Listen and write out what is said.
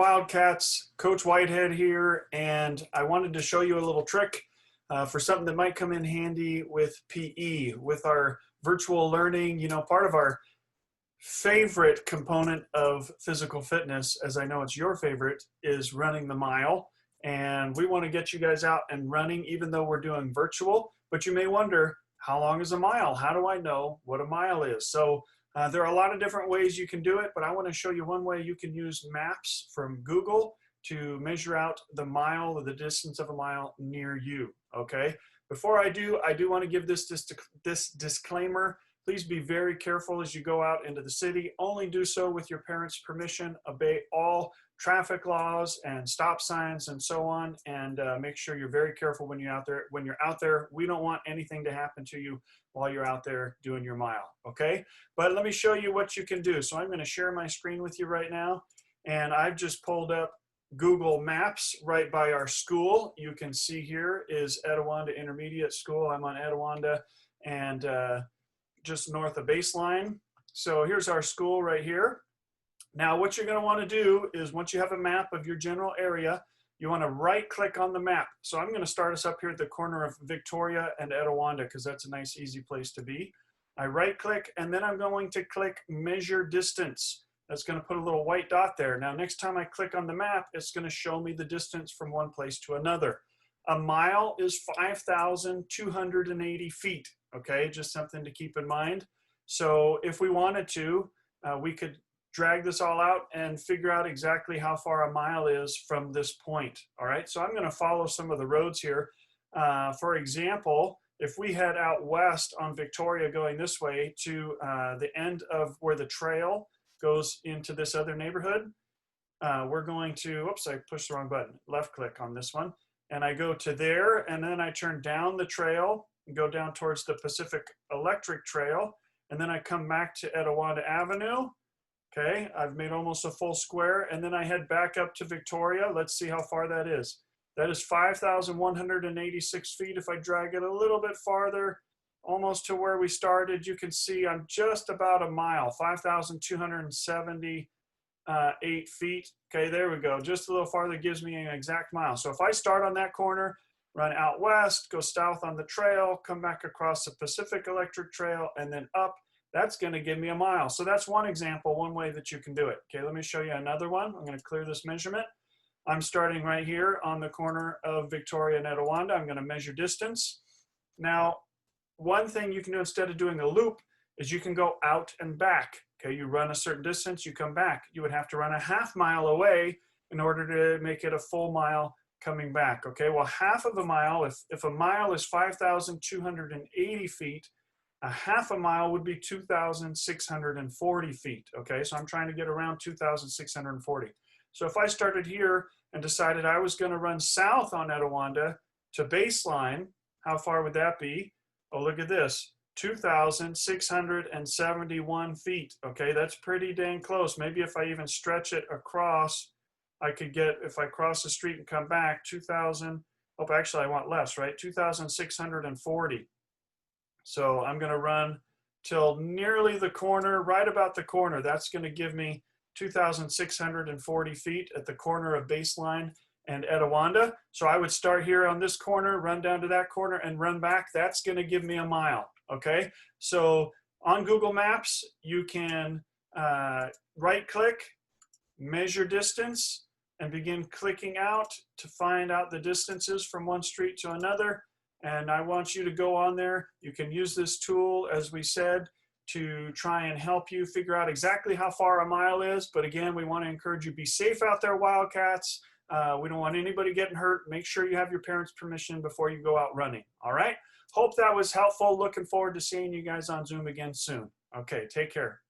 Wildcats, Coach Whitehead here, and I wanted to show you a little trick for something that might come in handy with PE, with our virtual learning. You know, part of our favorite component of physical fitness, as I know it's your favorite, is running the mile. And we want to get you guys out and running, even though we're doing virtual. But you may wonder, how long is a mile? How do I know what a mile is? So there are a lot of different ways you can do it, but I want to show you one way you can use maps from Google to measure out the mile or the distance of a mile near you, okay? Before I do want to give this disclaimer. Please be very careful as you go out into the city. Only do so with your parents' permission. Obey all traffic laws and stop signs and so on, and make sure you're very careful when you're out there. When you're out there, we don't want anything to happen to you while you're out there doing your mile, okay? But let me show you what you can do. So I'm going to share my screen with you right now, and I've just pulled up Google Maps right by our school. You can see here is Etiwanda Intermediate School. I'm on Etiwanda and just north of Baseline. So here's our school right here. Now what you're going to want to do is, once you have a map of your general area, you want to right click on the map. So I'm going to start us up here at the corner of Victoria and Etiwanda because that's a nice easy place to be. I right click and then I'm going to click measure distance. That's going to put a little white dot there. Now next time I click on the map, it's going to show me the distance from one place to another. A mile is 5,280 feet. Okay, just something to keep in mind. So if we wanted to, we could drag this all out and figure out exactly how far a mile is from this point. All right, so I'm going to follow some of the roads here. For example, if we head out west on Victoria going this way to the end of where the trail goes into this other neighborhood, we're going to, oops, I pushed the wrong button, left click on this one, and I go to there, and then I turn down the trail and go down towards the Pacific Electric Trail, and then I come back to Etiwanda Avenue. Okay, I've made almost a full square, and then I head back up to Victoria. Let's see how far that is. That is 5,186 feet. If I drag it a little bit farther, almost to where we started, you can see I'm just about a mile, 5,278 feet. Okay, there we go. Just a little farther gives me an exact mile. So if I start on that corner, run out west, go south on the trail, come back across the Pacific Electric Trail, and then up, that's going to give me a mile. So that's one example, one way that you can do it. Okay, let me show you another one. I'm going to clear this measurement. I'm starting right here on the corner of Victoria and Etiwanda. I'm going to measure distance. Now, one thing you can do instead of doing a loop is you can go out and back. Okay, you run a certain distance, you come back. You would have to run a half mile away in order to make it a full mile coming back. Okay, well, half of a mile, if a mile is 5,280 feet, a half a mile would be 2,640 feet. Okay, so I'm trying to get around 2,640. So if I started here and decided I was going to run south on Etiwanda to Baseline, how far would that be? Oh, look at this, 2,671 feet. Okay, that's pretty dang close. Maybe if I even stretch it across, I could get, if I cross the street and come back, 2,000, oh, actually I want less, right? 2,640. So I'm going to run till nearly the corner, right about the corner. That's going to give me 2,640 feet at the corner of Baseline and Etiwanda. So I would start here on this corner, run down to that corner, and run back. That's going to give me a mile. Okay, so on Google Maps, you can right-click, measure distance, and begin clicking out to find out the distances from one street to another. And I want you to go on there. You can use this tool, as we said, to try and help you figure out exactly how far a mile is. But again, we want to encourage you, be safe out there, Wildcats. We don't want anybody getting hurt. Make sure you have your parents' permission before you go out running. All right? Hope that was helpful. Looking forward to seeing you guys on Zoom again soon. Okay, take care.